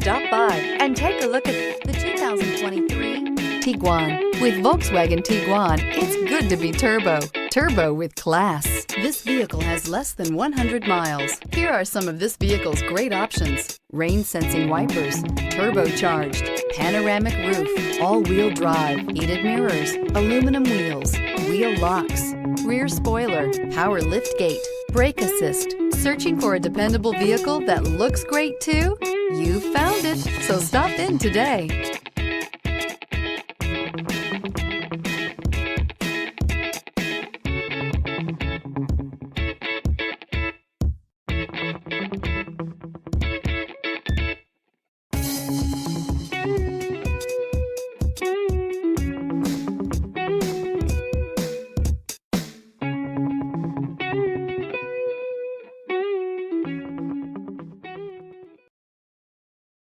Stop by and take a look at the 2023 Tiguan. With Volkswagen Tiguan, it's good to be turbo. Turbo with class. This vehicle has less than 100 miles. Here are some of this vehicle's great options: rain sensing wipers, turbocharged, panoramic roof, all-wheel drive, heated mirrors, aluminum wheels, wheel locks, rear spoiler, power liftgate, brake assist. Searching for a dependable vehicle that looks great too? You found it, so stop in today.